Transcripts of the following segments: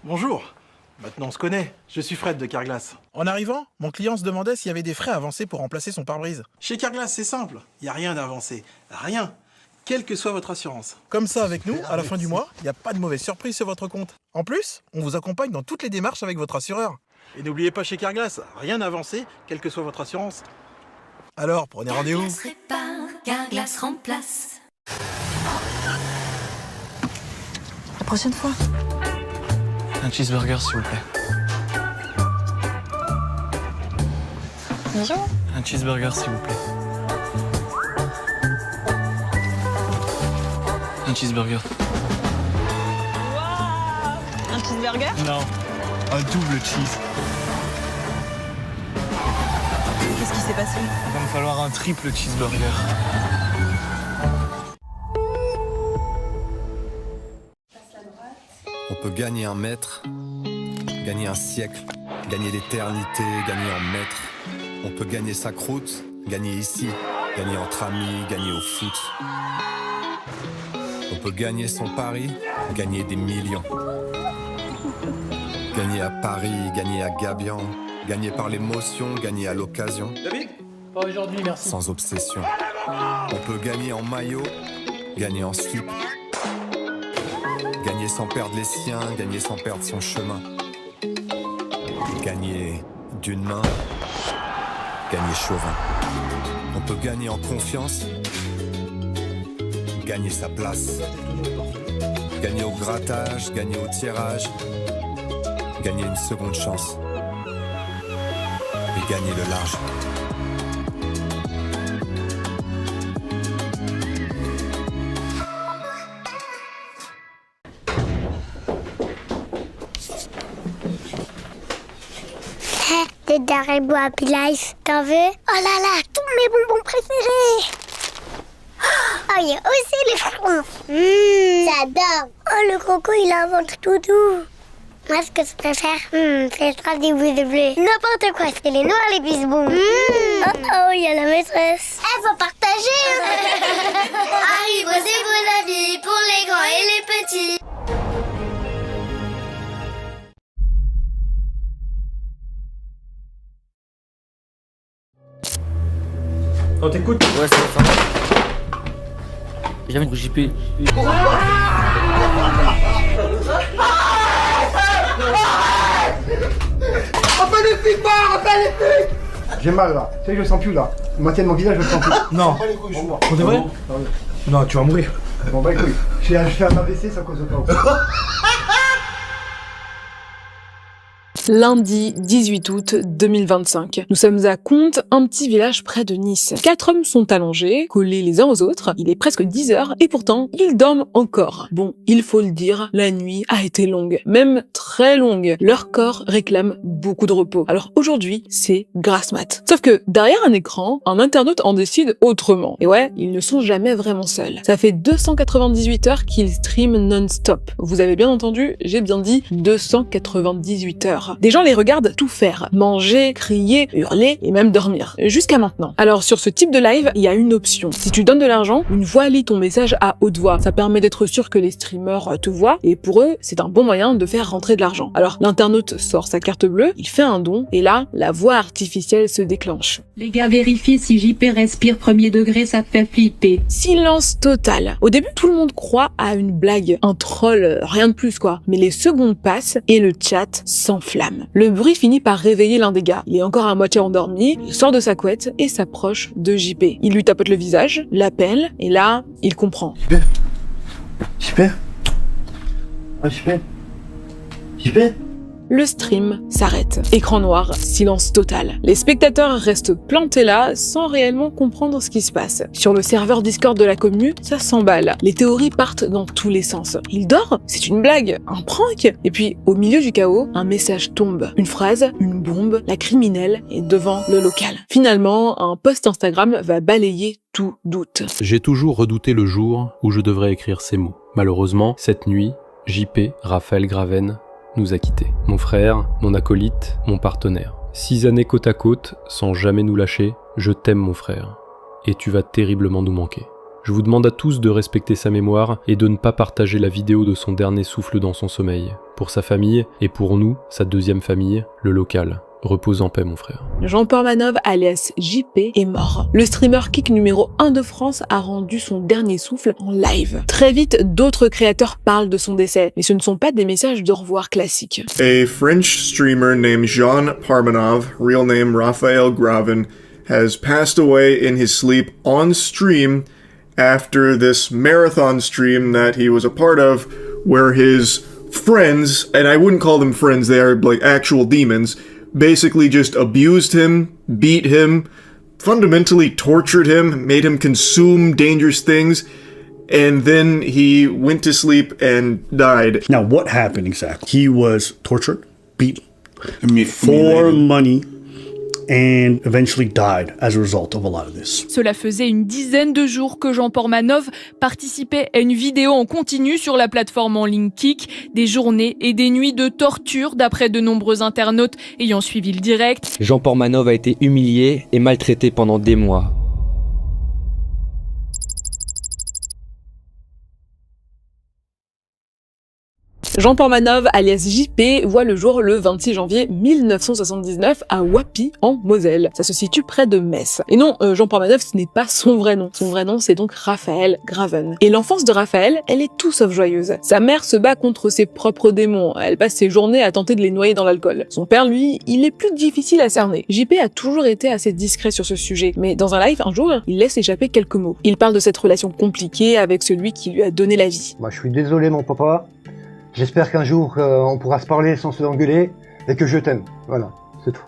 Bonjour. Maintenant on se connaît, je suis Fred de Carglass. En arrivant, mon client se demandait s'il y avait des frais avancés pour remplacer son pare-brise. Chez Carglass, c'est simple, il n'y a rien d'avancé. Rien. Quelle que soit votre assurance. Comme ça, avec nous, à la fin du mois, il n'y a pas de mauvaise surprise sur votre compte. En plus, on vous accompagne dans toutes les démarches avec votre assureur. Et n'oubliez pas chez Carglass, rien d'avancé, quelle que soit votre assurance. Alors, prenez rendez-vous. Carglass répare, Carglass remplace. La prochaine fois. Un cheeseburger, s'il vous plaît. Bonjour. Un cheeseburger, s'il vous plaît. Un cheeseburger. Wow. Un cheeseburger? Non, un double cheese. Qu'est-ce qui s'est passé? Il va me falloir un triple cheeseburger. On peut gagner un mètre, gagner un siècle, gagner l'éternité, gagner en mètres. On peut gagner sa croûte, gagner ici, gagner entre amis, gagner au foot. On peut gagner son pari, gagner des millions. Gagner à Paris, gagner à Gabian, gagner par l'émotion, gagner à l'occasion. David, pas aujourd'hui, merci. Sans obsession. On peut gagner en maillot, gagner en slip. Gagner sans perdre les siens, gagner sans perdre son chemin. Gagner d'une main, gagner chauvin. On peut gagner en confiance, gagner sa place. Gagner au grattage, gagner au tirage, gagner une seconde chance. Et gagner le large. Des Haribo Happy Life, t'en veux? Oh là là, tous mes bonbons préférés! Oh, il y a aussi les fruits. J'adore! Oh, le coco, il a un ventre tout doux. Moi, ce que je préfère, c'est le strap des boules de bleu. N'importe quoi, c'est les noirs, les bisbons. Oh oh, il y a la maîtresse. Faut partager! Haribo, c'est vos avis pour les grands et les petits. On t'écoute? Ouais, ça va. J'ai jamais JP. J'ai mal là, tu sais que je le sens plus là. La moitié de mon visage je le sens plus. Non. Pour de vrai? Non, tu vas mourir. Bon bah écoute, je fais un AVC, ça cause pas. Lundi 18 août 2025. Nous sommes à Contes, un petit village près de Nice. 4 hommes sont allongés, collés les uns aux autres. Il est presque 10 heures et pourtant, ils dorment encore. Bon, il faut le dire, la nuit a été longue, même très longue. Leur corps réclame beaucoup de repos. Alors aujourd'hui, c'est grasse mat. Sauf que derrière un écran, un internaute en décide autrement. Et ouais, ils ne sont jamais vraiment seuls. Ça fait 298 heures qu'ils streament non-stop. Vous avez bien entendu, j'ai bien dit 298 heures. Des gens les regardent tout faire, manger, crier, hurler et même dormir. Jusqu'à maintenant. Alors sur ce type de live, il y a une option. Si tu donnes de l'argent, une voix lit ton message à haute voix. Ça permet d'être sûr que les streamers te voient et pour eux, c'est un bon moyen de faire rentrer de l'argent. Alors l'internaute sort sa carte bleue, il fait un don et là, la voix artificielle se déclenche. Les gars, vérifiez si JP respire premier degré, ça fait flipper. Silence total. Au début, tout le monde croit à une blague, un troll, rien de plus quoi. Mais les secondes passent et le chat s'enflamme. Le bruit finit par réveiller l'un des gars. Il est encore à moitié endormi, il sort de sa couette et s'approche de JP. Il lui tapote le visage, l'appelle, et là, il comprend. JP Ah JP JP Le stream s'arrête. Écran noir, silence total. Les spectateurs restent plantés là, sans réellement comprendre ce qui se passe. Sur le serveur Discord de la commu, ça s'emballe. Les théories partent dans tous les sens. Il dort? C'est une blague? Un prank? Et puis, au milieu du chaos, un message tombe. Une phrase, une bombe, la criminelle est devant le local. Finalement, un post Instagram va balayer tout doute. J'ai toujours redouté le jour où je devrais écrire ces mots. Malheureusement, cette nuit, JP, Raphaël Graven, nous a quittés. Mon frère, mon acolyte, mon partenaire. 6 années côte à côte, sans jamais nous lâcher, je t'aime mon frère. Et tu vas terriblement nous manquer. Je vous demande à tous de respecter sa mémoire et de ne pas partager la vidéo de son dernier souffle dans son sommeil. Pour sa famille et pour nous, sa deuxième famille, le local. Repose en paix, mon frère. Jean Portmanov, alias JP, est mort. Le streamer kick numéro 1 de France a rendu son dernier souffle en live. Très vite, d'autres créateurs parlent de son décès, mais ce ne sont pas des messages de revoir classiques. A French streamer named Jean Portmanov, real name Raphael Graven, has passed away in his sleep on stream after this marathon stream that he was a part of, where his friends, and I wouldn't call them friends, they are like actual demons, basically just abused him, beat him, fundamentally tortured him, made him consume dangerous things, and then he went to sleep and died. Now, what happened exactly? He was tortured, beaten, for money, and eventually died as a result of a lot of this. Cela faisait une dizaine de jours que Jean Portmanov participait à une vidéo en continu sur la plateforme en ligne Kik, des journées et des nuits de torture d'après de nombreux internautes ayant suivi le direct. Jean Portmanov a été humilié et maltraité pendant des mois. Jean Portmanov, alias JP, voit le jour le 26 janvier 1979 à Wappy, en Moselle. Ça se situe près de Metz. Et non, Jean Portmanov, ce n'est pas son vrai nom. Son vrai nom, c'est donc Raphaël Graven. Et l'enfance de Raphaël, elle est tout sauf joyeuse. Sa mère se bat contre ses propres démons. Elle passe ses journées à tenter de les noyer dans l'alcool. Son père, lui, il est plus difficile à cerner. JP a toujours été assez discret sur ce sujet. Mais dans un live, un jour, il laisse échapper quelques mots. Il parle de cette relation compliquée avec celui qui lui a donné la vie. Je suis désolé, mon papa. J'espère qu'un jour, on pourra se parler sans se engueuler et que je t'aime. Voilà, c'est tout.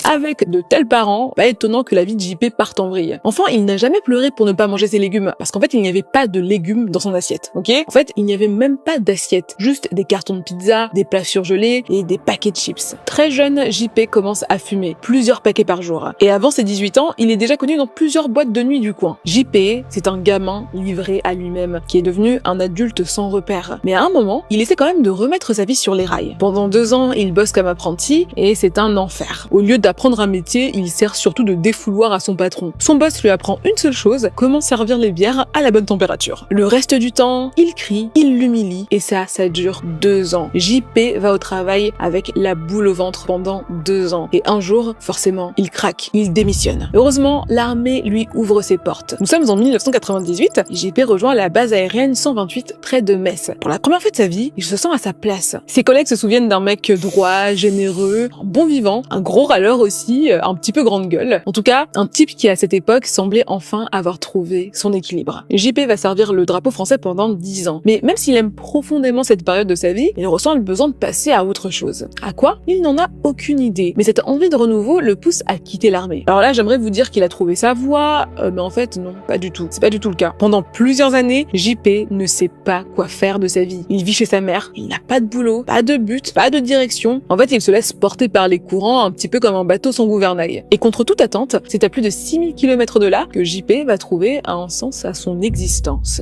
Avec de tels parents, pas étonnant que la vie de JP parte en vrille. Enfin, il n'a jamais pleuré pour ne pas manger ses légumes, parce qu'en fait, il n'y avait pas de légumes dans son assiette, ok? En fait, il n'y avait même pas d'assiette, juste des cartons de pizza, des plats surgelés et des paquets de chips. Très jeune, JP commence à fumer, plusieurs paquets par jour. Et avant ses 18 ans, il est déjà connu dans plusieurs boîtes de nuit du coin. JP, c'est un gamin livré à lui-même, qui est devenu un adulte sans repère. Mais à un moment, il essaie quand même de remettre sa vie sur les rails. Pendant 2 ans, il bosse comme apprenti, et c'est un enfer. Au lieu d'apprendre un métier, il sert surtout de défouloir à son patron. Son boss lui apprend une seule chose, comment servir les bières à la bonne température. Le reste du temps, il crie, il l'humilie, et ça dure 2 ans. JP va au travail avec la boule au ventre pendant 2 ans. Et un jour, forcément, il craque, il démissionne. Heureusement, l'armée lui ouvre ses portes. Nous sommes en 1998, JP rejoint la base aérienne 128 près de Metz. Pour la première fois de sa vie, il se sent à sa place. Ses collègues se souviennent d'un mec droit, généreux, un bon vivant, un gros râleur aussi, un petit peu grande gueule. En tout cas, un type qui à cette époque semblait enfin avoir trouvé son équilibre. JP va servir le drapeau français pendant 10 ans. Mais même s'il aime profondément cette période de sa vie, il ressent le besoin de passer à autre chose. À quoi? Il n'en a aucune idée. Mais cette envie de renouveau le pousse à quitter l'armée. Alors là, j'aimerais vous dire qu'il a trouvé sa voie, mais en fait, non, pas du tout. C'est pas du tout le cas. Pendant plusieurs années, JP ne sait pas quoi faire de sa vie. Il vit chez sa mère, il n'a pas de boulot, pas de but, pas de direction. En fait, il se laisse porter par les courants, un petit peu comme un bateau sans gouvernail. Et contre toute attente, c'est à plus de 6000 km de là que JP va trouver un sens à son existence.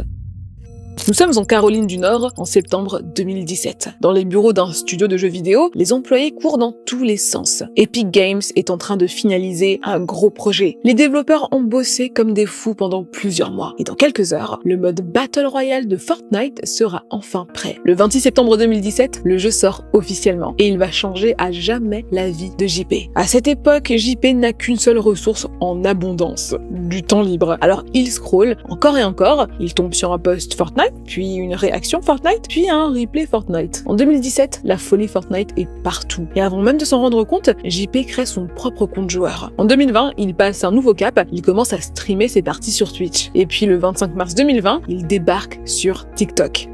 Nous sommes en Caroline du Nord en septembre 2017. Dans les bureaux d'un studio de jeux vidéo, les employés courent dans tous les sens. Epic Games est en train de finaliser un gros projet. Les développeurs ont bossé comme des fous pendant plusieurs mois. Et dans quelques heures, le mode Battle Royale de Fortnite sera enfin prêt. Le 26 septembre 2017, le jeu sort officiellement. Et il va changer à jamais la vie de JP. À cette époque, JP n'a qu'une seule ressource en abondance. Du temps libre. Alors il scrolle encore et encore, il tombe sur un post Fortnite, puis une réaction Fortnite, puis un replay Fortnite. En 2017, la folie Fortnite est partout. Et avant même de s'en rendre compte, JP crée son propre compte joueur. En 2020, il passe un nouveau cap, il commence à streamer ses parties sur Twitch. Et puis le 25 mars 2020, il débarque sur TikTok.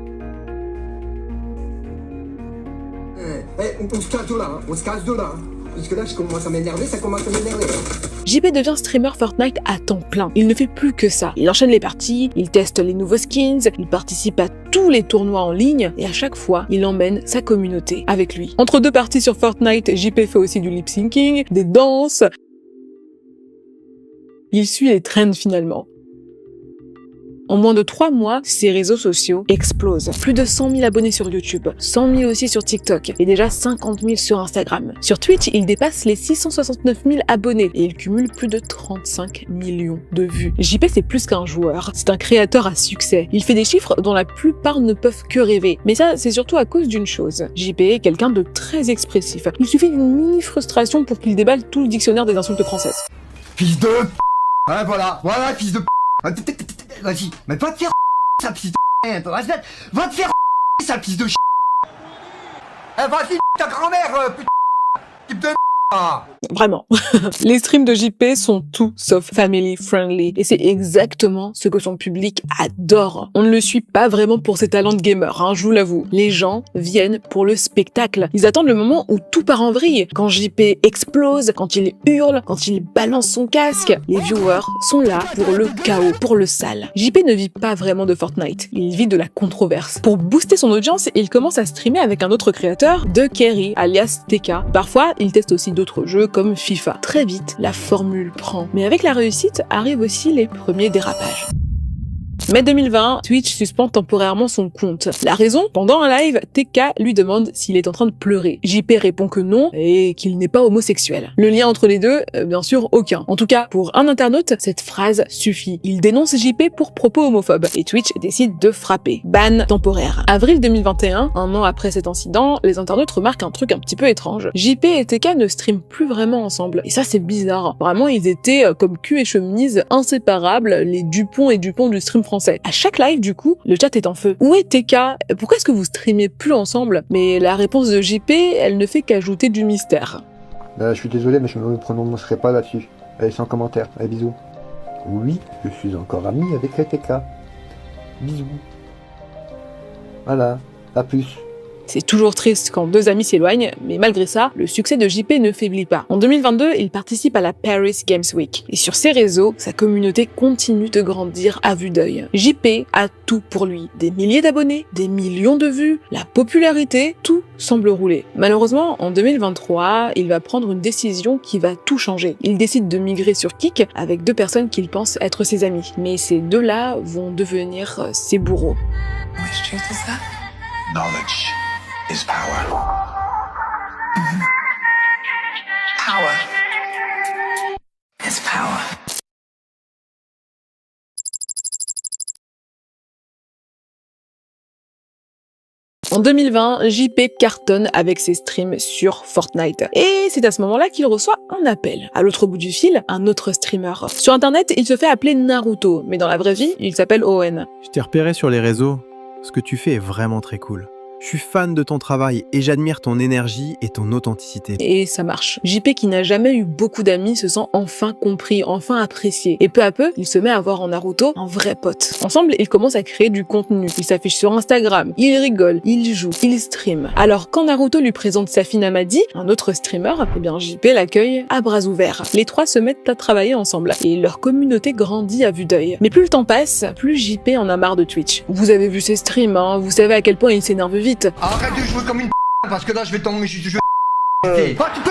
On se casse de là, on se casse de là. Parce que là, je commence à m'énerver, ça commence à m'énerver. JP devient streamer Fortnite à temps plein. Il ne fait plus que ça. Il enchaîne les parties, il teste les nouveaux skins, il participe à tous les tournois en ligne et à chaque fois, il emmène sa communauté avec lui. Entre 2 parties sur Fortnite, JP fait aussi du lip-syncing, des danses. Il suit les trends finalement. En moins de 3 mois, ses réseaux sociaux explosent. Plus de 100 000 abonnés sur YouTube, 100 000 aussi sur TikTok et déjà 50 000 sur Instagram. Sur Twitch, il dépasse les 669 000 abonnés et il cumule plus de 35 millions de vues. JP, c'est plus qu'un joueur, c'est un créateur à succès. Il fait des chiffres dont la plupart ne peuvent que rêver. Mais ça, c'est surtout à cause d'une chose. JP est quelqu'un de très expressif. Il suffit d'une mini frustration pour qu'il déballe tout le dictionnaire des insultes françaises. Fils de p***. Ouais, voilà, fils de p***. Vas-y, mais va te faire ça, fils de va te faire ça, fils de ch**. Vas-y, ta grand-mère, putain, type de Vraiment. Les streams de JP sont tout sauf family friendly et c'est exactement ce que son public adore. On ne le suit pas vraiment pour ses talents de gamer, je vous l'avoue. Les gens viennent pour le spectacle. Ils attendent le moment où tout part en vrille. Quand JP explose, quand il hurle, quand il balance son casque. Les viewers sont là pour le chaos, pour le sale. JP ne vit pas vraiment de Fortnite. Il vit de la controverse. Pour booster son audience, il commence à streamer avec un autre créateur, TheKerry, alias TK. Parfois, il teste aussi d'autres jeux comme FIFA. Très vite, la formule prend. Mais avec la réussite arrivent aussi les premiers dérapages. Mai 2020, Twitch suspend temporairement son compte. La raison? Pendant un live, TK lui demande s'il est en train de pleurer. JP répond que non et qu'il n'est pas homosexuel. Le lien entre les deux? Bien sûr, aucun. En tout cas, pour un internaute, cette phrase suffit. Il dénonce JP pour propos homophobes et Twitch décide de frapper. Ban temporaire. Avril 2021, un an après cet incident, les internautes remarquent un truc un petit peu étrange. JP et TK ne streament plus vraiment ensemble. Et ça, c'est bizarre. Vraiment, ils étaient comme cul et chemise, inséparables, les Dupont et Dupont du stream français. À chaque live, du coup, le chat est en feu. Où est TK? Pourquoi est-ce que vous streamez plus ensemble? Mais la réponse de JP, elle ne fait qu'ajouter du mystère. Je suis désolé, mais je ne me prononcerai pas là-dessus. Allez, sans commentaire. Allez, bisous. Oui, je suis encore ami avec TK. Bisous. Voilà, à plus. C'est toujours triste quand deux amis s'éloignent, mais malgré ça, le succès de JP ne faiblit pas. En 2022, il participe à la Paris Games Week. Et sur ses réseaux, sa communauté continue de grandir à vue d'œil. JP a tout pour lui. Des milliers d'abonnés, des millions de vues, la popularité, tout semble rouler. Malheureusement, en 2023, il va prendre une décision qui va tout changer. Il décide de migrer sur Kik avec 2 personnes qu'il pense être ses amis. Mais ces 2-là vont devenir ses bourreaux. Which truth is that? Knowledge is power. Power is power. En 2020, JP cartonne avec ses streams sur Fortnite. Et c'est à ce moment-là qu'il reçoit un appel. À l'autre bout du fil, un autre streamer. Sur internet, il se fait appeler Naruto, mais dans la vraie vie, il s'appelle Owen. Je t'ai repéré sur les réseaux. Ce que tu fais est vraiment très cool. Je suis fan de ton travail et j'admire ton énergie et ton authenticité. Et ça marche. JP, qui n'a jamais eu beaucoup d'amis, se sent enfin compris, enfin apprécié. Et peu à peu, il se met à voir en Naruto un vrai pote. Ensemble, ils commencent à créer du contenu. Il s'affiche sur Instagram, il rigole, il joue, il stream. Alors quand Naruto lui présente Safin Amadi, un autre streamer, eh bien JP l'accueille à bras ouverts. Les 3 se mettent à travailler ensemble et leur communauté grandit à vue d'œil. Mais plus le temps passe, plus JP en a marre de Twitch. Vous avez vu ses streams, vous savez à quel point il s'énerve vite. Arrête de jouer comme une parce que là je vais tomber, tu peux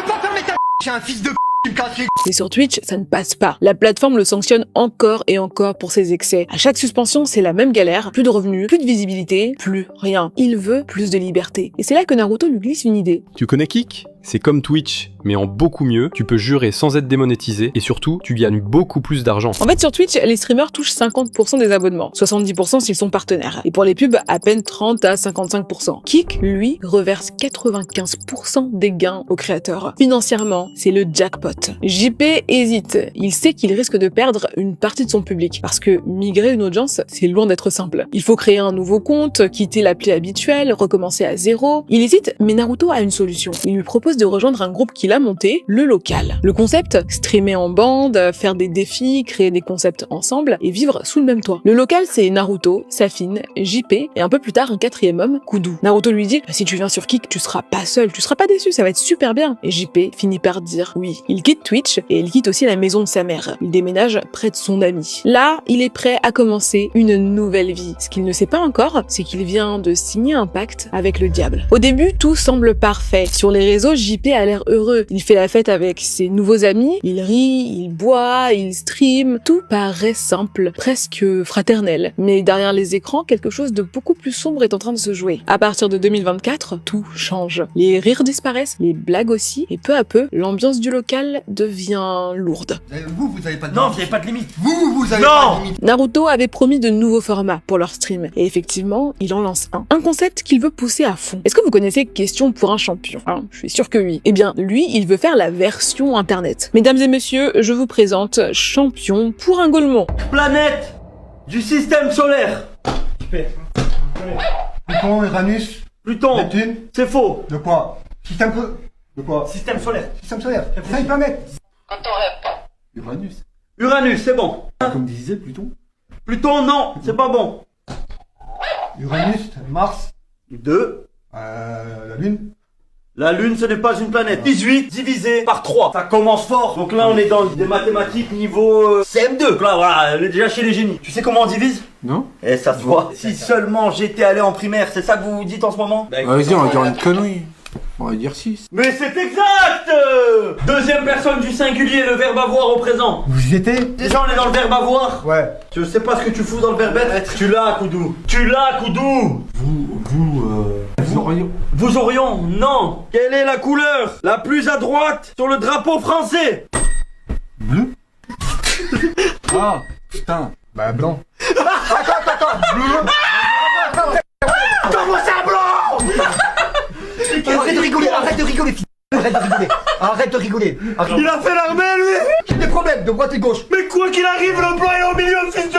pas permettre j'ai un fils de qui me casse les. Et sur Twitch, ça ne passe pas. La plateforme le sanctionne encore et encore pour ses excès. À chaque suspension, c'est la même galère. Plus de revenus, plus de visibilité, plus rien. Il veut plus de liberté. Et c'est là que Naruto lui glisse une idée. Tu connais Kik? C'est comme Twitch, mais en beaucoup mieux. Tu peux jurer sans être démonétisé et surtout, tu gagnes beaucoup plus d'argent. En fait, sur Twitch, les streamers touchent 50% des abonnements, 70% s'ils sont partenaires. Et pour les pubs, à peine 30 à 55%. Kik, lui, reverse 95% des gains aux créateurs. Financièrement, c'est le jackpot. JP hésite. Il sait qu'il risque de perdre une partie de son public. Parce que migrer une audience, c'est loin d'être simple. Il faut créer un nouveau compte, quitter l'appli habituelle, recommencer à zéro. Il hésite, mais Naruto a une solution. Il lui propose de rejoindre un groupe qu'il a monté, le local. Le concept, streamer en bande, faire des défis, créer des concepts ensemble et vivre sous le même toit. Le local, c'est Naruto, Safin, JP et un peu plus tard un 4e homme, Kudu. Naruto lui dit, si tu viens sur Kik, tu seras pas seul, tu seras pas déçu, ça va être super bien. Et JP finit par dire oui. Il quitte Twitch et il quitte aussi la maison de sa mère. Il déménage près de son ami. Là, il est prêt à commencer une nouvelle vie. Ce qu'il ne sait pas encore, c'est qu'il vient de signer un pacte avec le diable. Au début, tout semble parfait. Sur les réseaux, JP a l'air heureux. Il fait la fête avec ses nouveaux amis, il rit, il boit, il stream. Tout paraît simple, presque fraternel. Mais derrière les écrans, quelque chose de beaucoup plus sombre est en train de se jouer. À partir de 2024, tout change. Les rires disparaissent, les blagues aussi, et peu à peu, l'ambiance du local devient lourde. Vous avez pas de limite. Non, vous avez pas de limite. Vous avez pas de limite. Naruto avait promis de nouveaux formats pour leur stream, et effectivement, il en lance un. Un concept qu'il veut pousser à fond. Est-ce que vous connaissez Question pour un champion? Je suis sûr que oui. Eh bien, lui, il veut faire la version internet. Mesdames et messieurs, je vous présente Champion pour un Golemon. Planète du système solaire. Pluton, Uranus. Pluton. Neptune. C'est faux. De quoi? De quoi? Système solaire. Système solaire. C'est 5 planètes. Quand on rêve pas. Uranus. Uranus, c'est bon. Comme disait Pluton. Pluton, non, c'est pas bon. Uranus, Mars. 2. La Lune. La Lune, ce n'est pas une planète. 18 divisé par 3. Ça commence fort. Donc là, on est dans des mathématiques niveau CM2. Donc là, voilà, on est déjà chez les génies. Tu sais comment on divise? Non. Eh, ça se voit. Si seulement j'étais allé en primaire, c'est ça que vous vous dites en ce moment? Vas-y, on va dire une connerie. On va dire 6. Mais c'est exact! Deuxième personne du singulier, le verbe avoir au présent. Vous y étiez? Déjà, on est dans le verbe avoir. Ouais. Je sais pas ce que tu fous dans le verbe être. Tu l'as, Koudou. Tu l'as, Koudou. Vous aurions, non. Quelle est la couleur la plus à droite sur le drapeau français? Bleu. Ah, putain. Bah, blanc. Attends. Bleu. Comment ça, blanc? Arrête de rigoler, Arrête de rigoler. Il a fait l'armée, lui. J'ai des problèmes de droite et gauche. Mais quoi qu'il arrive, le blanc est au milieu, fils de...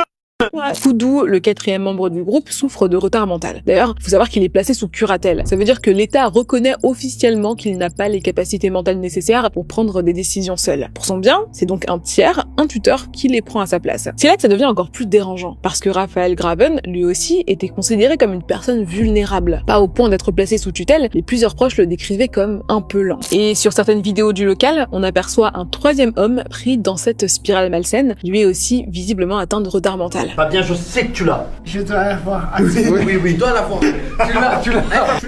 Koudou, le quatrième membre du groupe, souffre de retard mental. D'ailleurs, faut savoir qu'il est placé sous curatelle. Ça veut dire que l'État reconnaît officiellement qu'il n'a pas les capacités mentales nécessaires pour prendre des décisions seul. Pour son bien, c'est donc un tiers, un tuteur, qui les prend à sa place. C'est là que ça devient encore plus dérangeant, parce que Raphaël Graven, lui aussi, était considéré comme une personne vulnérable. Pas au point d'être placé sous tutelle, mais plusieurs proches le décrivaient comme un peu lent. Et sur certaines vidéos du local, on aperçoit un troisième homme pris dans cette spirale malsaine, lui aussi visiblement atteint de retard mental. Pas bien, je sais que tu l'as. Je dois l'avoir. Oui, tu dois l'avoir. Tu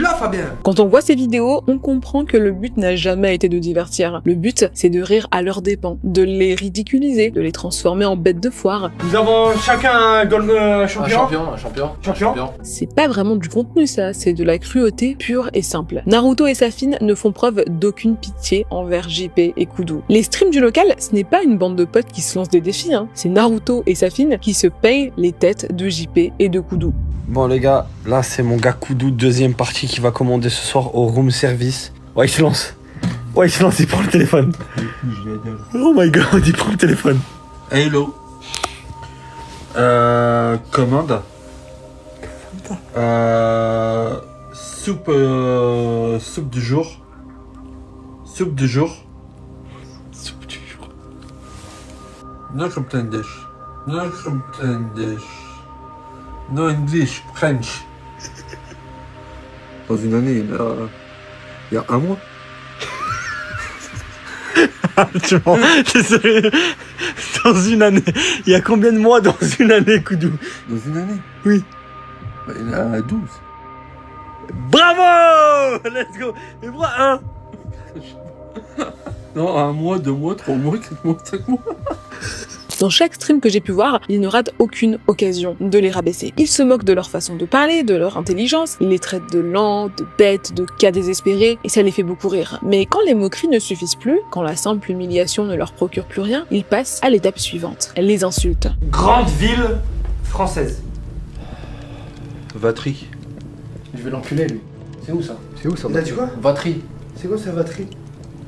l'as, Fabien. Quand on voit ces vidéos, on comprend que le but n'a jamais été de divertir. Le but, c'est de rire à leurs dépens, de les ridiculiser, de les transformer en bêtes de foire. Nous avons chacun un champion. Un champion. C'est pas vraiment du contenu ça, c'est de la cruauté pure et simple. Naruto et Safin ne font preuve d'aucune pitié envers JP et Koudou. Les streams du local, ce n'est pas une bande de potes qui se lancent des défis, c'est Naruto et Safin qui se payent les têtes de JP et de Koudou. Bon les gars, là c'est mon gars Koudou, deuxième partie qui va commander ce soir au room service. Ouais, il se lance, il prend le téléphone. Oh my god, il prend le téléphone. Hello. Commande. Soupe du jour. No complain dish. No English, French. Dans une année, il y a un mois. Tu mens, t'es sérieux? Dans une année. Il y a combien de mois dans une année, Koudou? Dans une année? Oui. Bah, il y en a 12. Bravo! Let's go! Et moi, un. Non, 1 mois, 2 mois, 3 mois, 4 mois, 5 mois. Dans chaque stream que j'ai pu voir, ils ne ratent aucune occasion de les rabaisser. Ils se moquent de leur façon de parler, de leur intelligence, ils les traitent de lents, de bêtes, de cas désespérés, et ça les fait beaucoup rire. Mais quand les moqueries ne suffisent plus, quand la simple humiliation ne leur procure plus rien, ils passent à l'étape suivante. Elles les insultent. Grande ville française. Vatry. Je vais l'enculer, lui. C'est où ça? Il a dit quoi? Vatry. C'est quoi ça, Vatry?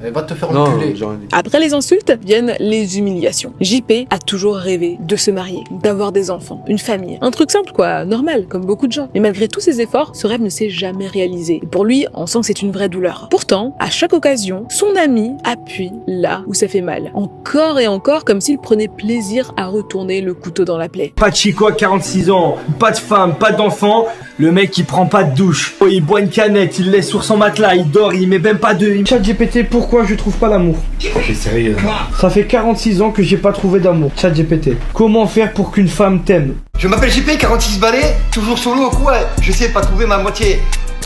Va te faire enculer. Après les insultes, viennent les humiliations. JP a toujours rêvé de se marier, d'avoir des enfants, une famille. Un truc simple quoi, normal, comme beaucoup de gens. Mais malgré tous ses efforts, ce rêve ne s'est jamais réalisé. Et pour lui, on sent que c'est une vraie douleur. Pourtant, à chaque occasion, son ami appuie là où ça fait mal. Encore et encore, comme s'il prenait plaisir à retourner le couteau dans la plaie. Pas de chico à 46 ans, pas de femme, pas d'enfant. Le mec il prend pas de douche. Oh, il boit une canette, il laisse sur son matelas, il dort, il met même pas de... ChatGPT, pourquoi je trouve pas l'amour? T'es sérieux? Ça fait 46 ans que j'ai pas trouvé d'amour. ChatGPT, comment faire pour qu'une femme t'aime? Je m'appelle JP, 46 balais, toujours solo au coin. Je sais pas trouver ma moitié.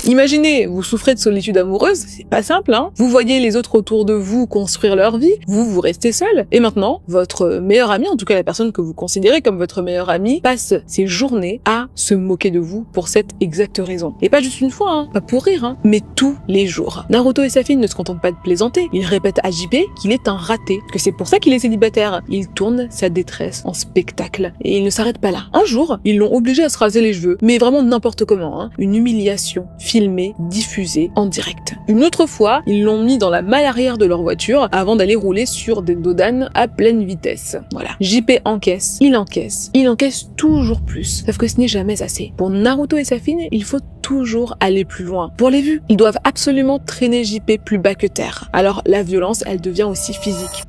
Imaginez, vous souffrez de solitude amoureuse, c'est pas simple, hein. Vous voyez les autres autour de vous construire leur vie, vous restez seul. Et maintenant, votre meilleur ami, en tout cas la personne que vous considérez comme votre meilleur ami, passe ses journées à se moquer de vous pour cette exacte raison. Et pas juste une fois, hein, pas pour rire, hein, mais tous les jours. Naruto et sa fille ne se contentent pas de plaisanter, ils répètent à JP qu'il est un raté, que c'est pour ça qu'il est célibataire. Il tourne sa détresse en spectacle. Et il ne s'arrête pas là. Un jour, ils l'ont obligé à se raser les cheveux, mais vraiment n'importe comment, hein. Une humiliation, filmée, diffusée, en direct. Une autre fois, ils l'ont mis dans la malle arrière de leur voiture avant d'aller rouler sur des dodanes à pleine vitesse. Voilà. JP encaisse, il encaisse toujours plus. Sauf que ce n'est jamais assez. Pour Naruto et sa fille, il faut toujours aller plus loin. Pour les vues, ils doivent absolument traîner JP plus bas que terre. Alors la violence, elle devient aussi physique.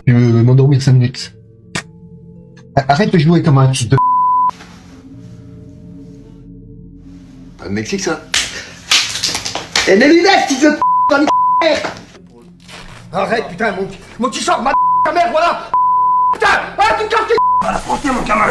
Je vais m'endormir 5 minutes. Arrête de jouer comme un fils de... Au Mexique, ça. Et mes lunettes, fils de... dans les... Arrête, putain, mon petit short, ma mère, voilà. Putain, ah, tu casses les... Voilà, franchement, mon gamin.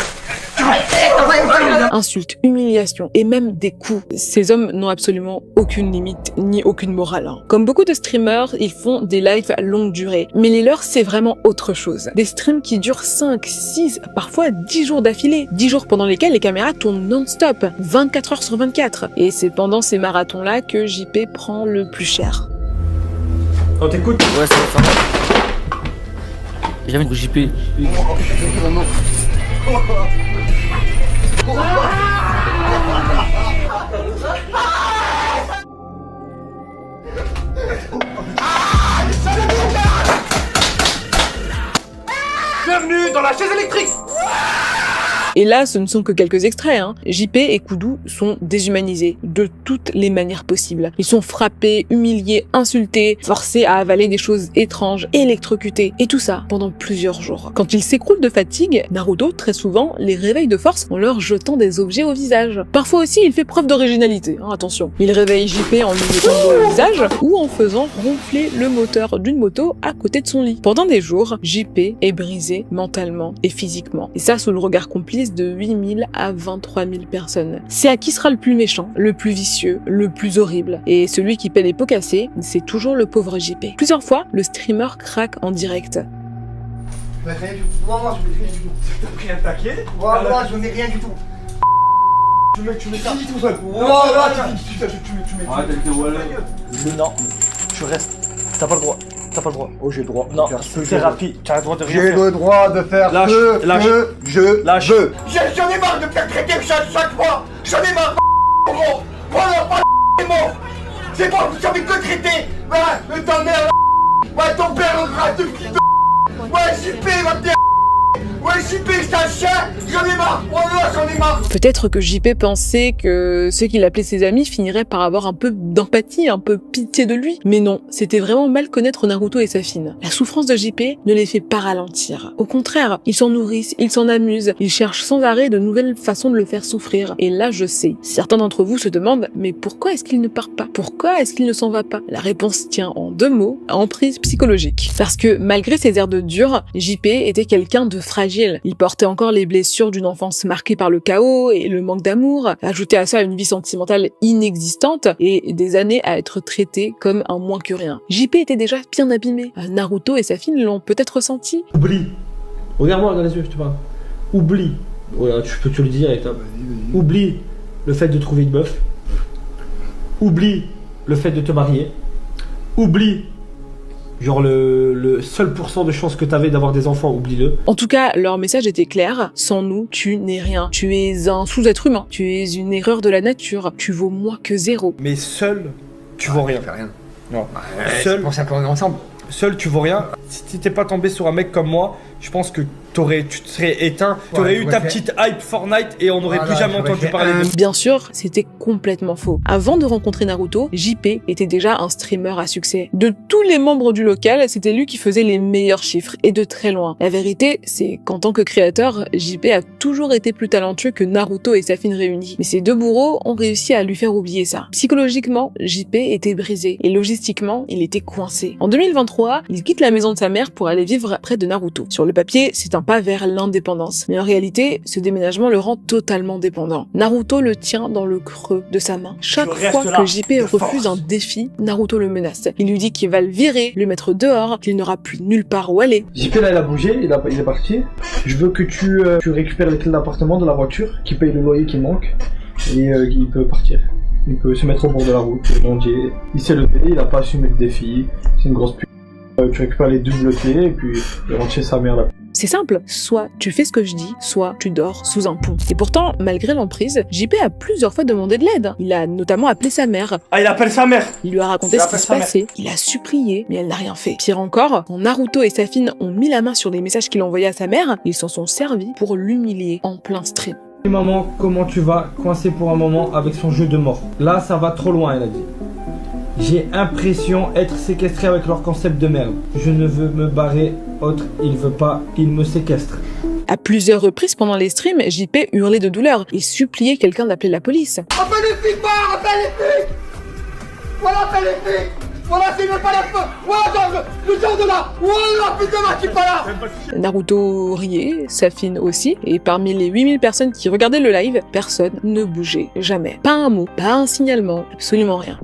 Insultes, humiliations et même des coups. Ces hommes n'ont absolument aucune limite ni aucune morale. Comme beaucoup de streamers, ils font des lives à longue durée. Mais les leurs, c'est vraiment autre chose. Des streams qui durent 5, 6, parfois 10 jours d'affilée. 10 jours pendant lesquels les caméras tournent non-stop, 24 heures sur 24. Et c'est pendant ces marathons-là que JP prend le plus cher. On t'écoute? Ouais, ça va. J'ai jamais de JP. Bienvenue dans la chaise électrique. Et là, ce ne sont que quelques extraits, hein. JP et Kudu sont déshumanisés de toutes les manières possibles. Ils sont frappés, humiliés, insultés, forcés à avaler des choses étranges, électrocutés, et tout ça pendant plusieurs jours. Quand ils s'écroulent de fatigue, Naruto, très souvent, les réveille de force en leur jetant des objets au visage. Parfois aussi, il fait preuve d'originalité, hein, attention. Il réveille JP en lui mettant de l'eau au visage, ou en faisant ronfler le moteur d'une moto à côté de son lit. Pendant des jours, JP est brisé mentalement et physiquement. Et ça, sous le regard complice de 8000 à 23 000 personnes. C'est à qui sera le plus méchant, le plus vicieux, le plus horrible. Et celui qui paie les pots cassés, c'est toujours le pauvre JP. Plusieurs fois, le streamer craque en direct. Moi, je mets rien du tout. T'as pris un taquet? Moi, je mets rien du tout. Tu mets ça. Tout seul. Voilà, tu mets. Arrête avec tes wallet. Non, tu restes. T'as pas le droit. T'as pas le droit. Oh, j'ai le droit. Non, thérapie. Tu as le droit de rien J'ai faire. le droit de faire Lâche, lâche. je veux. J'en ai marre de faire traiter chaque fois. J'en ai marre. Voilà, pas c'est mort. C'est bon, vous savez que traiter. Ouais, ta mère. Ouais, ton père, un grâce de fils de... Ouais, JP, va te... Ouais, JP, c'est un chien. J'en ai marre. Voilà, j'en ai marre. Peut-être que JP pensait que ceux qu'il appelait ses amis finiraient par avoir un peu d'empathie, un peu pitié de lui. Mais non, c'était vraiment mal connaître Naruto et sa fille. La souffrance de JP ne les fait pas ralentir. Au contraire, ils s'en nourrissent, ils s'en amusent, ils cherchent sans arrêt de nouvelles façons de le faire souffrir. Et là, je sais, certains d'entre vous se demandent, mais pourquoi est-ce qu'il ne part pas? Pourquoi est-ce qu'il ne s'en va pas? La réponse tient en 2 mots, emprise psychologique. Parce que malgré ses airs de dur, JP était quelqu'un de fragile. Il portait encore les blessures d'une enfance marquée par le chaos et le manque d'amour, ajouté à ça une vie sentimentale inexistante et des années à être traité comme un moins que rien. JP était déjà bien abîmé. Naruto et sa fille l'ont peut-être ressenti. Oublie. Regarde-moi dans les yeux, je te parle. Oublie. Regarde, tu peux te le dire direct. Hein. Oublie le fait de trouver une meuf. Oublie le fait de te marier. Oublie genre le seul % de chance que t'avais d'avoir des enfants, oublie-le. En tout cas, leur message était clair. Sans nous, tu n'es rien. Tu es un sous-être humain. Tu es une erreur de la nature. Tu vaux moins que 0. Mais seul, tu vaux rien. Rien. Non. Seul, on s'est ensemble. Seul, tu vaux rien. Si t'es pas tombé sur un mec comme moi, je pense que tu te serais éteint, t'aurais eu ta petite hype Fortnite et on n'aurait plus jamais entendu parler de... Bien sûr, c'était complètement faux. Avant de rencontrer Naruto, JP était déjà un streamer à succès. De tous les membres du local, c'était lui qui faisait les meilleurs chiffres, et de très loin. La vérité, c'est qu'en tant que créateur, JP a toujours été plus talentueux que Naruto et sa fille réunis. Mais ces 2 bourreaux ont réussi à lui faire oublier ça. Psychologiquement, JP était brisé, et logistiquement, il était coincé. En 2023, il quitte la maison de sa mère pour aller vivre près de Naruto. Sur Sur le papier, c'est un pas vers l'indépendance, mais en réalité, ce déménagement le rend totalement dépendant. Naruto le tient dans le creux de sa main. Chaque fois que JP refuse un défi, Naruto le menace. Il lui dit qu'il va le virer, le mettre dehors, qu'il n'aura plus nulle part où aller. JP là il a bougé, il est parti. Je veux que tu récupères les clés de l'appartement, de la voiture, qui paye le loyer qui manque, et il peut partir. Il peut se mettre au bord de la route, mendier. Il s'est levé, il a pas assumé le défi, c'est une grosse pute. Tu récupères les doubles clés et puis il rentre chez sa mère là. C'est simple, soit tu fais ce que je dis, soit tu dors sous un pont. Et pourtant, malgré l'emprise, JP a plusieurs fois demandé de l'aide. Il a notamment appelé sa mère. Ah, il appelle sa mère. Il lui a raconté ce qui se passait. Il a supplié, mais elle n'a rien fait. Pire encore, quand Naruto et Safin ont mis la main sur les messages qu'il envoyait à sa mère, ils s'en sont servis pour l'humilier en plein stream. Maman, comment tu vas? Coincé pour un moment avec son jeu de mort. Là, ça va trop loin, elle a dit. J'ai l'impression être séquestré avec leur concept de merde. Je ne veux me barrer, autre, il veut pas, il me séquestre. À plusieurs reprises pendant les streams, JP hurlait de douleur et suppliait quelqu'un d'appeler la police. Appelle les flics, appelle les flics. Voilà, appelle les flics. Voilà, c'est même pas la fin. Voilà, le genre de là. Voilà, putain, tu pas là. Naruto riait, Safin aussi, et parmi les 8000 personnes qui regardaient le live, personne ne bougeait, jamais. Pas un mot, pas un signalement, absolument rien.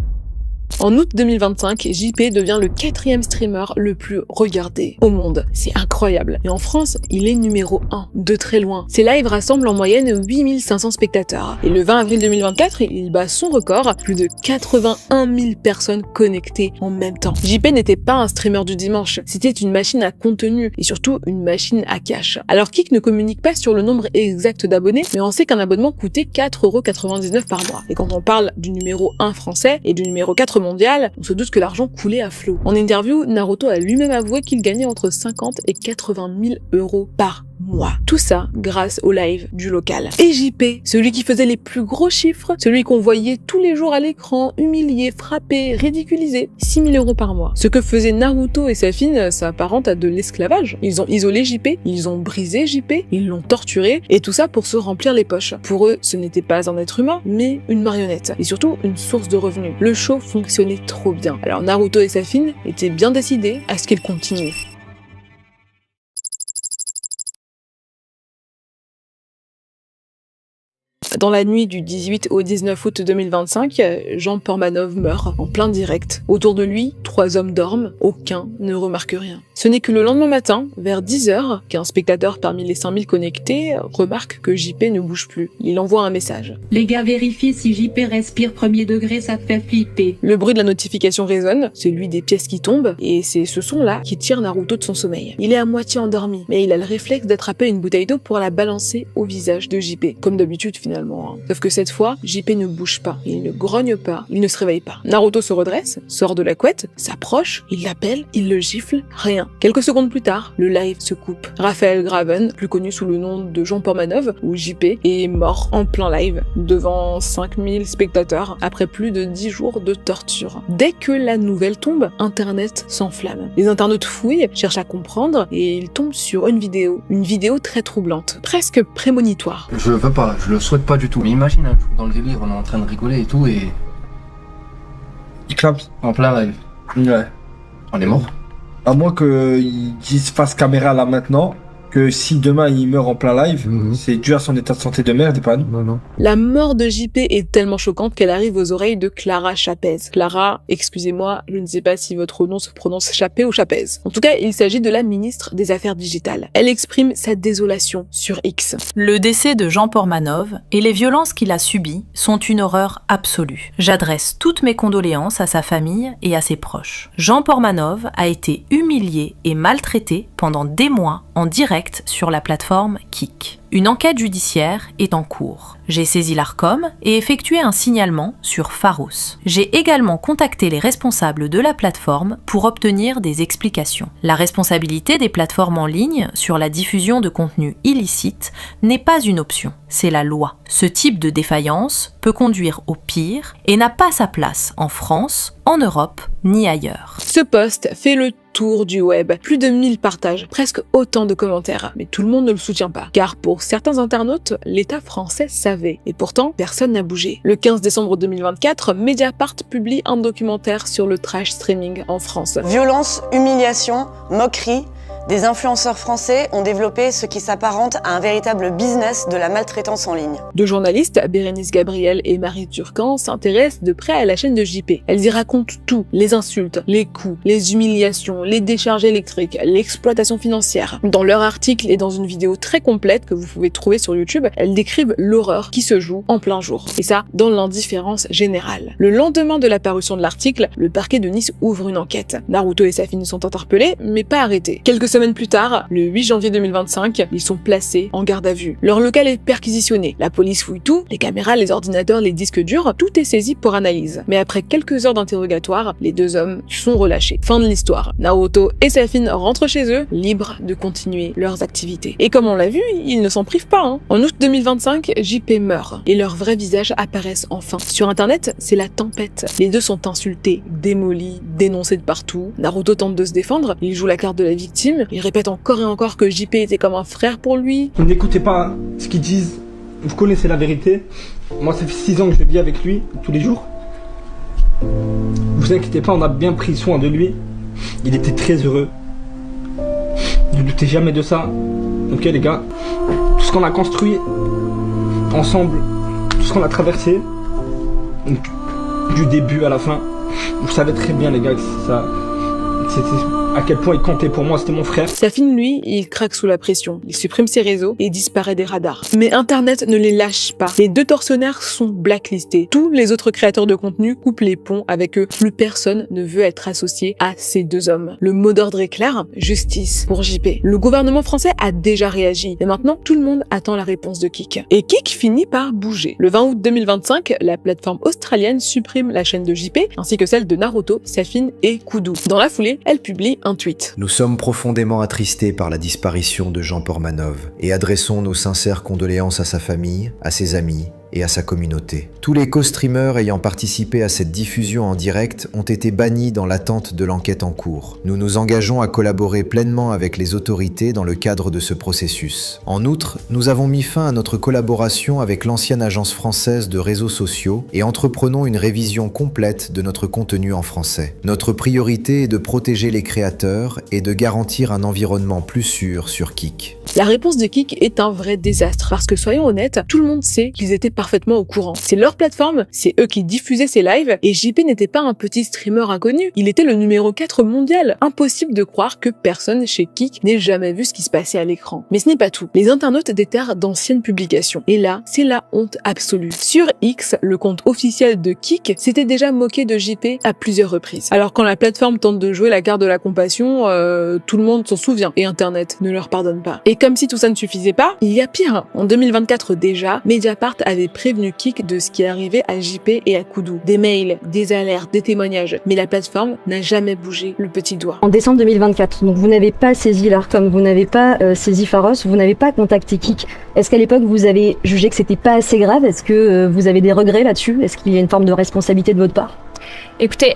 En août 2025, JP devient le 4e streamer le plus regardé au monde. C'est incroyable. Et en France, il est numéro 1, de très loin. Ses lives rassemblent en moyenne 8500 spectateurs. Et le 20 avril 2024, il bat son record, plus de 81 000 personnes connectées en même temps. JP n'était pas un streamer du dimanche, c'était une machine à contenu et surtout une machine à cash. Alors Kik ne communique pas sur le nombre exact d'abonnés, mais on sait qu'un abonnement coûtait 4,99€ par mois. Et quand on parle du numéro 1 français et du numéro 4 mondial, on se doute que l'argent coulait à flot. En interview, Naruto a lui-même avoué qu'il gagnait entre 50 et 80 000 euros par mois. Tout ça grâce au live du local. Et JP, celui qui faisait les plus gros chiffres, celui qu'on voyait tous les jours à l'écran, humilié, frappé, ridiculisé, 6 000 euros par mois. Ce que faisaient Naruto et Safin s'apparente à de l'esclavage. Ils ont isolé JP, ils ont brisé JP, ils l'ont torturé, et tout ça pour se remplir les poches. Pour eux, ce n'était pas un être humain, mais une marionnette. Et surtout, une source de revenus. Le show fonctionnait trop bien. Alors Naruto et Safin étaient bien décidés à ce qu'ils continuent. Dans la nuit du 18 au 19 août 2025, Jean Portmanov meurt en plein direct. Autour de lui, 3 hommes dorment, aucun ne remarque rien. Ce n'est que le lendemain matin, vers 10h, qu'un spectateur parmi les 5000 connectés remarque que JP ne bouge plus. Il envoie un message. Les gars, vérifiez si JP respire premier degré, ça fait flipper. Le bruit de la notification résonne, celui des pièces qui tombent, et c'est ce son-là qui tire Naruto de son sommeil. Il est à moitié endormi, mais il a le réflexe d'attraper une bouteille d'eau pour la balancer au visage de JP, comme d'habitude finalement. Sauf que cette fois, JP ne bouge pas, il ne grogne pas, il ne se réveille pas. Naruto se redresse, sort de la couette, s'approche, il l'appelle, il le gifle, rien. Quelques secondes plus tard, le live se coupe. Raphaël Graven, plus connu sous le nom de Jean Portmanov, ou JP, est mort en plein live, devant 5000 spectateurs, après plus de 10 jours de torture. Dès que la nouvelle tombe, Internet s'enflamme. Les internautes fouillent, cherchent à comprendre, et ils tombent sur une vidéo très troublante, presque prémonitoire. Je veux pas, je le souhaite pas du tout. Mais imagine, un jour dans le délire, on est en train de rigoler et tout, et... Il clappe. En plein live. Ouais. On est mort. À moins qu'il dise face caméra là maintenant, que si demain il meurt en plein live, c'est dû à son état de santé de merde et pas nous. Non. La mort de JP est tellement choquante qu'elle arrive aux oreilles de Clara Chapez. Clara, excusez-moi, je ne sais pas si votre nom se prononce Chapé ou Chapez. En tout cas, il s'agit de la ministre des Affaires digitales. Elle exprime sa désolation sur X. Le décès de Jean Portmanov et les violences qu'il a subies sont une horreur absolue. J'adresse toutes mes condoléances à sa famille et à ses proches. Jean Portmanov a été humilié et maltraité pendant des mois en direct sur la plateforme Kik. Une enquête judiciaire est en cours. J'ai saisi l'Arcom et effectué un signalement sur Pharos. J'ai également contacté les responsables de la plateforme pour obtenir des explications. La responsabilité des plateformes en ligne sur la diffusion de contenus illicites n'est pas une option, c'est la loi. Ce type de défaillance peut conduire au pire et n'a pas sa place en France, en Europe ni ailleurs. Ce post fait le tour du web. Plus de 1000 partages, presque autant de commentaires. Mais tout le monde ne le soutient pas. Car pour certains internautes, l'État français savait. Et pourtant, personne n'a bougé. Le 15 décembre 2024, Mediapart publie un documentaire sur le trash streaming en France. Violence, humiliation, moquerie, Des influenceurs français ont développé ce qui s'apparente à un véritable business de la maltraitance en ligne. Deux journalistes, Bérénice Gabriel et Marie Turcan, s'intéressent de près à la chaîne de JP. Elles y racontent tout, les insultes, les coups, les humiliations, les décharges électriques, l'exploitation financière. Dans leur article et dans une vidéo très complète que vous pouvez trouver sur YouTube, elles décrivent l'horreur qui se joue en plein jour. Et ça, dans l'indifférence générale. Le lendemain de la parution de l'article, le parquet de Nice ouvre une enquête. Naruto et sa fille sont interpellés, mais pas arrêtés. Quelques semaines plus tard, le 8 janvier 2025, ils sont placés en garde à vue. Leur local est perquisitionné. La police fouille tout, les caméras, les ordinateurs, les disques durs, tout est saisi pour analyse. Mais après quelques heures d'interrogatoire, les deux hommes sont relâchés. Fin de l'histoire. Naruto et sa fille rentrent chez eux, libres de continuer leurs activités. Et comme on l'a vu, ils ne s'en privent pas. En août 2025, JP meurt et leurs vrais visages apparaissent enfin. Sur internet, c'est la tempête. Les deux sont insultés, démolis, dénoncés de partout. Naruto tente de se défendre, il joue la carte de la victime, il répète encore et encore que JP était comme un frère pour lui. N'écoutez pas ce qu'ils disent, vous connaissez la vérité. Moi ça fait 6 ans que je vis avec lui, tous les jours. Vous inquiétez pas, on a bien pris soin de lui. Il était très heureux. Ne doutez jamais de ça. Ok les gars, tout ce qu'on a construit ensemble, tout ce qu'on a traversé, du début à la fin, vous savez très bien les gars que ça, c'était à quel point il comptait pour moi, c'était mon frère. Safin, lui, il craque sous la pression, il supprime ses réseaux et disparaît des radars. Mais Internet ne les lâche pas. Les deux tortionnaires sont blacklistés. Tous les autres créateurs de contenu coupent les ponts avec eux. Plus personne ne veut être associé à ces deux hommes. Le mot d'ordre est clair, justice pour JP. Le gouvernement français a déjà réagi, et maintenant tout le monde attend la réponse de Kik. Et Kik finit par bouger. Le 20 août 2025, la plateforme australienne supprime la chaîne de JP, ainsi que celle de Naruto, Safin et Kudu. Dans la foulée, elle publie un tweet. Nous sommes profondément attristés par la disparition de Jean Portmanov et adressons nos sincères condoléances à sa famille, à ses amis et à sa communauté. Tous les co-streamers ayant participé à cette diffusion en direct ont été bannis dans l'attente de l'enquête en cours. Nous nous engageons à collaborer pleinement avec les autorités dans le cadre de ce processus. En outre, nous avons mis fin à notre collaboration avec l'ancienne agence française de réseaux sociaux et entreprenons une révision complète de notre contenu en français. Notre priorité est de protéger les créateurs et de garantir un environnement plus sûr sur Kik. La réponse de Kik est un vrai désastre, parce que soyons honnêtes, tout le monde sait qu'ils étaient parfaitement au courant. C'est leur plateforme, c'est eux qui diffusaient ces lives, et JP n'était pas un petit streamer inconnu, il était le numéro 4 mondial. Impossible de croire que personne chez Kik n'ait jamais vu ce qui se passait à l'écran. Mais ce n'est pas tout. Les internautes déterrent d'anciennes publications. Et là, c'est la honte absolue. Sur X, le compte officiel de Kik s'était déjà moqué de JP à plusieurs reprises. Alors quand la plateforme tente de jouer la carte de la compassion, tout le monde s'en souvient, et Internet ne leur pardonne pas. Et comme si tout ça ne suffisait pas, il y a pire. En 2024 déjà, Mediapart avait prévenu Kik de ce qui arrivait à JP et à Kudu. Des mails, des alertes, des témoignages. Mais la plateforme n'a jamais bougé le petit doigt. En décembre 2024, donc vous n'avez pas saisi l'Arcom, vous n'avez pas saisi Pharos, vous n'avez pas contacté Kik. Est-ce qu'à l'époque vous avez jugé que c'était pas assez grave? Est-ce que vous avez des regrets là-dessus? Est-ce qu'il y a une forme de responsabilité de votre part? Écoutez,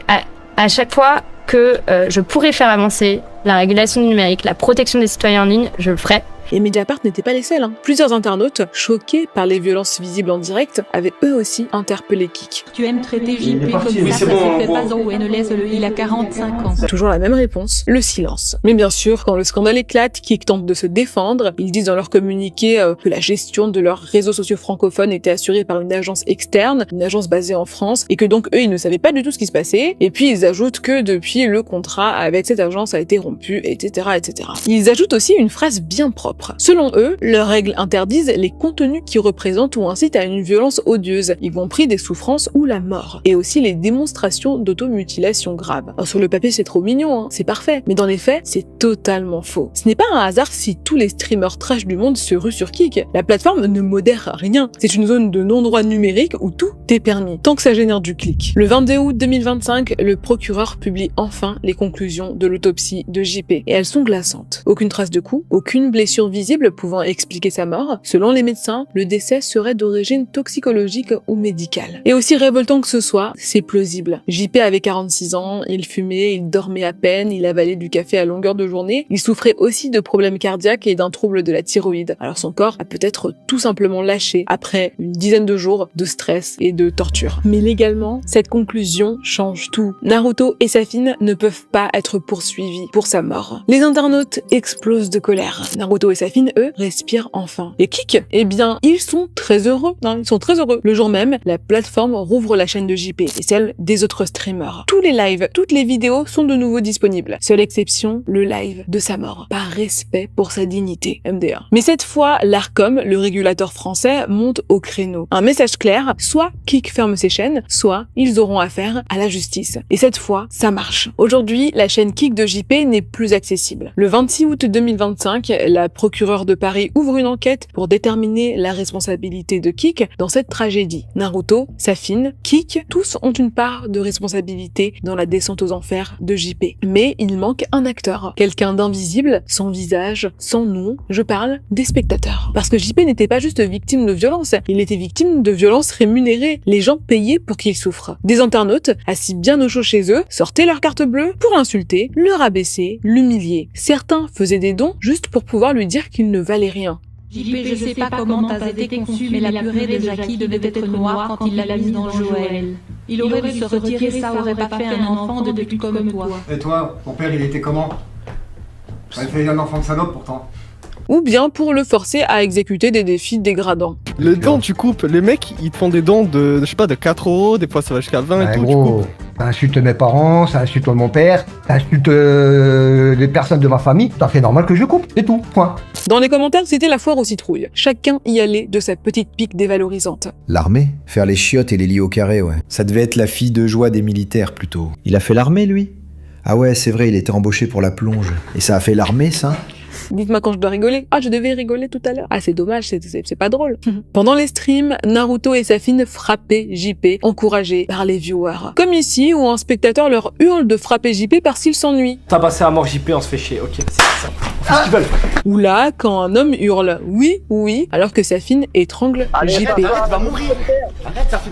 à chaque fois que je pourrais faire avancer la régulation du numérique, la protection des citoyens en ligne, je le ferai. Et Mediapart n'était pas les seuls. Plusieurs internautes, choqués par les violences visibles en direct, avaient eux aussi interpellé Kik. Tu aimes traiter JP comme ça, ça se fait pas en laisse-le, il a 45 ans. Toujours la même réponse, le silence. Mais bien sûr, quand le scandale éclate, Kik tente de se défendre. Ils disent dans leur communiqué que la gestion de leurs réseaux sociaux francophones était assurée par une agence externe, une agence basée en France, et que donc eux, ils ne savaient pas du tout ce qui se passait. Et puis ils ajoutent que depuis, le contrat avec cette agence a été rompu, etc., etc. Ils ajoutent aussi une phrase bien propre. Selon eux, leurs règles interdisent les contenus qui représentent ou incitent à une violence odieuse, y compris des souffrances ou la mort, et aussi les démonstrations d'automutilation grave. Alors sur le papier c'est trop mignon, c'est parfait, mais dans les faits c'est totalement faux. Ce n'est pas un hasard si tous les streamers trash du monde se ruent sur Kik. La plateforme ne modère rien, c'est une zone de non-droit numérique où tout est permis, tant que ça génère du clic. Le 22 août 2025, le procureur publie enfin les conclusions de l'autopsie de JP, et elles sont glaçantes. Aucune trace de coup, aucune blessure blessures visibles pouvant expliquer sa mort, selon les médecins, le décès serait d'origine toxicologique ou médicale. Et aussi révoltant que ce soit, c'est plausible. JP avait 46 ans, il fumait, il dormait à peine, il avalait du café à longueur de journée, il souffrait aussi de problèmes cardiaques et d'un trouble de la thyroïde. Alors son corps a peut-être tout simplement lâché après une dizaine de jours de stress et de torture. Mais légalement, cette conclusion change tout. Naruto et Safin ne peuvent pas être poursuivis pour sa mort. Les internautes explosent de colère. Naruto et Safin, eux, respirent enfin. Et Kik, eh bien, ils sont très heureux. Ils sont très heureux. Le jour même, la plateforme rouvre la chaîne de JP et celle des autres streamers. Tous les lives, toutes les vidéos sont de nouveau disponibles. Seule exception, le live de sa mort. Par respect pour sa dignité, MDA. Mais cette fois, l'Arcom, le régulateur français, monte au créneau. Un message clair, soit Kik ferme ses chaînes, soit ils auront affaire à la justice. Et cette fois, ça marche. Aujourd'hui, la chaîne Kik de JP n'est plus accessible. Le 26 août 2025, la procureure de Paris ouvre une enquête pour déterminer la responsabilité de Kik dans cette tragédie. Naruto, Safin, Kik, tous ont une part de responsabilité dans la descente aux enfers de JP. Mais il manque un acteur. Quelqu'un d'invisible, sans visage, sans nom. Je parle des spectateurs. Parce que JP n'était pas juste victime de violence, il était victime de violences rémunérées. Les gens payaient pour qu'il souffre. Des internautes, assis bien au chaud chez eux, sortaient leur carte bleue pour l'insulter, le rabaisser, l'humilier. Certains faisaient des dons juste pour pouvoir lui dire qu'il ne valait rien. JP, je sais pas comment t'as été conçu, mais la purée de Jackie devait être noire quand il l'a mise dans Joël. Il aurait dû se retirer, ça aurait pas fait un enfant de pute comme toi. Et toi, ton père, il était comment? Il fait un enfant de salope pourtant. Ou bien pour le forcer à exécuter des défis dégradants. Les dents, tu coupes. Les mecs, ils te font des dents de je sais pas, de 4 €, des fois ça va jusqu'à 20 et tout, gros, tu coupes. ça insulte mes parents, ça insulte mon père, ça insulte les personnes de ma famille. Ça fait normal que je coupe, c'est tout, point. Dans les commentaires, c'était la foire aux citrouilles. Chacun y allait de sa petite pique dévalorisante. L'armée? Faire les chiottes et les lits au carré, ouais. Ça devait être la fille de joie des militaires, plutôt. Il a fait l'armée, lui? Ah ouais, c'est vrai, il était embauché pour la plonge. Et ça a fait l'armée, ça? Dites-moi quand je dois rigoler. Ah, je devais rigoler tout à l'heure. Ah, c'est dommage, c'est pas drôle. Pendant les streams, Naruto et Safin frappaient JP, encouragés par les viewers. Comme ici, où un spectateur leur hurle de frapper JP parce qu'il s'ennuie. Tabasser à mort JP, on se fait chier, ok, c'est ça. On fait ce qu'ils veulent. Ou là, quand un homme hurle « oui, oui », alors que Safin étrangle JP. Arrête, tu vas mourir. Arrête, Safin,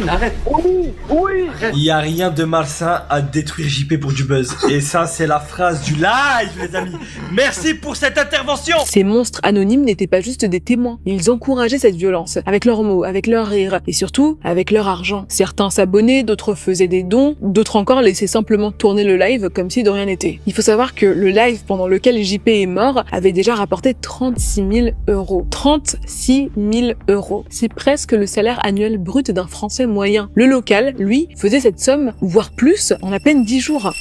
arrête. Oui, oui. Il y a rien de malsain à détruire JP pour du buzz. Et ça, c'est la phrase du live, les amis. Merci pour cette intervention. Ces monstres anonymes n'étaient pas juste des témoins. Ils encourageaient cette violence, avec leurs mots, avec leurs rires, et surtout, avec leur argent. Certains s'abonnaient, d'autres faisaient des dons, d'autres encore laissaient simplement tourner le live comme si de rien n'était. Il faut savoir que le live pendant lequel JP est mort avait déjà rapporté 36 000 €. 36 000 €. C'est presque le salaire annuel brut d'un Français moyen. Le local, lui, faisait cette somme, voire plus, en à peine 10 jours.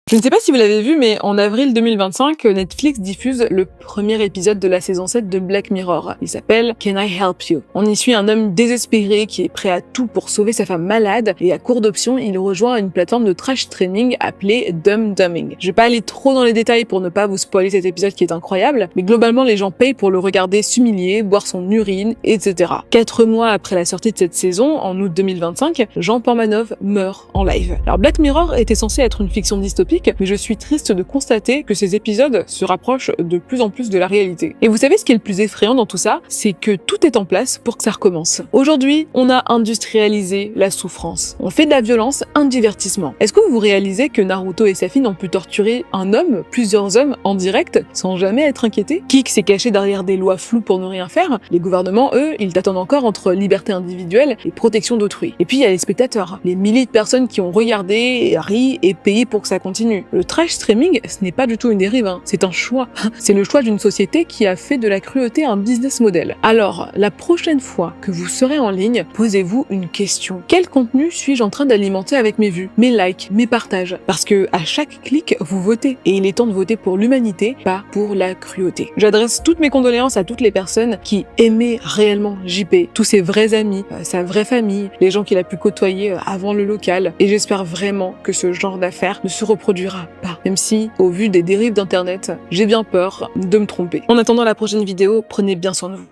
Je ne sais pas si vous l'avez vu, mais en avril 2025, Netflix diffuse le premier épisode de la saison 7 de Black Mirror. Il s'appelle Can I Help You? On y suit un homme désespéré qui est prêt à tout pour sauver sa femme malade et à court d'options, il rejoint une plateforme de trash training appelée Dumb Dumbing. Je vais pas aller trop dans les détails pour ne pas vous spoiler cet épisode qui est incroyable, mais globalement les gens payent pour le regarder s'humilier, boire son urine, etc. 4 mois après la sortie de cette saison, en août 2025, Jean Pormanov meurt en live. Alors Black Mirror était censé être une fiction dystopique, mais je suis triste de constater que ces épisodes se rapprochent de plus en plus de la réalité. Et vous savez ce qui est le plus effrayant dans tout ça? C'est que tout est en place pour que ça recommence. Aujourd'hui, on a industrialisé la souffrance. On fait de la violence un divertissement. Est-ce que vous réalisez que Naruto et Safin ont pu torturer un homme, plusieurs hommes, en direct, sans jamais être inquiétés? Kik s'est caché derrière des lois floues pour ne rien faire. Les gouvernements, eux, ils t'attendent encore entre liberté individuelle et protection d'autrui. Et puis il y a les spectateurs, les milliers de personnes qui ont regardé, ri et payé pour que ça continue. Le trash streaming, ce n'est pas du tout une dérive, hein. C'est un choix. C'est le choix d'une société qui a fait de la cruauté un business model. Alors, la prochaine fois que vous serez en ligne, posez-vous une question. Quel contenu suis-je en train d'alimenter avec mes vues, mes likes, mes partages? Parce que à chaque clic, vous votez. Et il est temps de voter pour l'humanité, pas pour la cruauté. J'adresse toutes mes condoléances à toutes les personnes qui aimaient réellement JP, tous ses vrais amis, sa vraie famille, les gens qu'il a pu côtoyer avant le local. Et j'espère vraiment que ce genre d'affaires ne se reproduira pas. Même si, au vu des dérives d'internet, j'ai bien peur de me tromper. En attendant la prochaine vidéo, prenez bien soin de vous.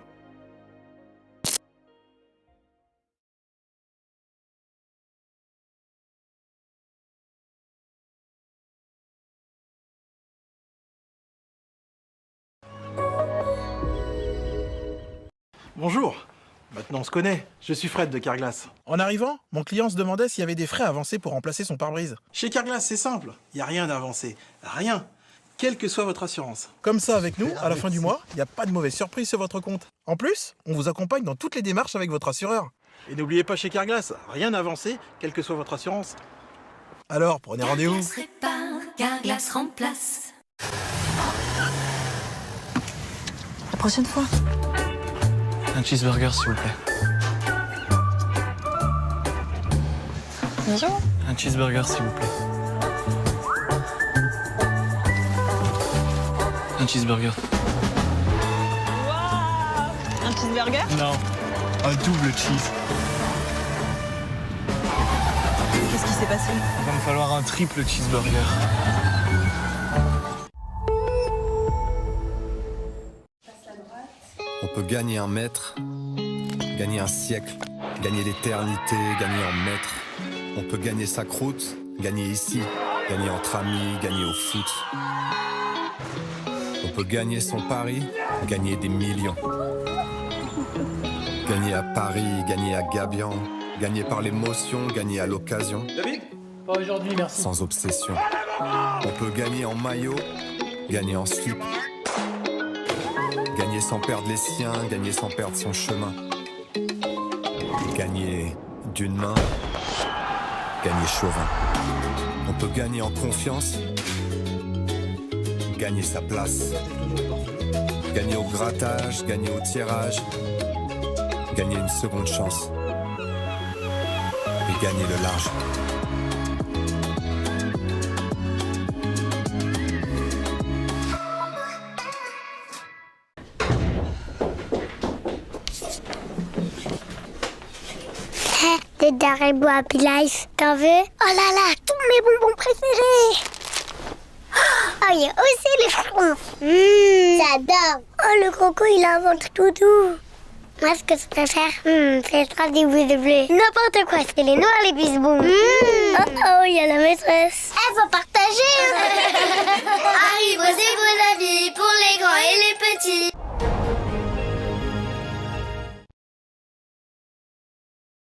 Bonjour. Maintenant on se connaît, je suis Fred de Carglass. En arrivant, mon client se demandait s'il y avait des frais à avancer pour remplacer son pare-brise. Chez Carglass, c'est simple, il n'y a rien à avancer. Rien. Quelle que soit votre assurance. Comme ça, avec nous, à la fin du mois, il n'y a pas de mauvaise surprise sur votre compte. En plus, on vous accompagne dans toutes les démarches avec votre assureur. Et n'oubliez pas chez Carglass, rien à avancer, quelle que soit votre assurance. Alors, prenez rendez-vous. Carglass répare, Carglass remplace. La prochaine fois. Un cheeseburger, s'il vous plaît. Bonjour. Un cheeseburger, s'il vous plaît. Un cheeseburger. Un cheeseburger? Non, un double cheese. Qu'est-ce qui s'est passé? Il va me falloir un triple cheeseburger. On peut gagner un mètre, gagner un siècle, gagner l'éternité, gagner en mètres. On peut gagner sa croûte, gagner ici, gagner entre amis, gagner au foot. On peut gagner son pari, gagner des millions. Gagner à Paris, gagner à Gabian, gagner par l'émotion, gagner à l'occasion. David? Pas aujourd'hui, merci. Sans obsession. On peut gagner en maillot, gagner en slip. Gagner sans perdre les siens, gagner sans perdre son chemin. Gagner d'une main, gagner chauvin. On peut gagner en confiance, gagner sa place. Gagner au grattage, gagner au tirage, gagner une seconde chance. Et gagner le large. Des Haribo Happy Life, t'en veux? Oh là là, tous mes bonbons préférés! Oh, il y a aussi les fronces. J'adore! Oh, le coco, il invente tout doux. Moi, ce que je préfère, c'est le strap des boules de bleu. N'importe quoi, c'est les noirs, les bisbons. Oh, il y a la maîtresse. Elle faut partager!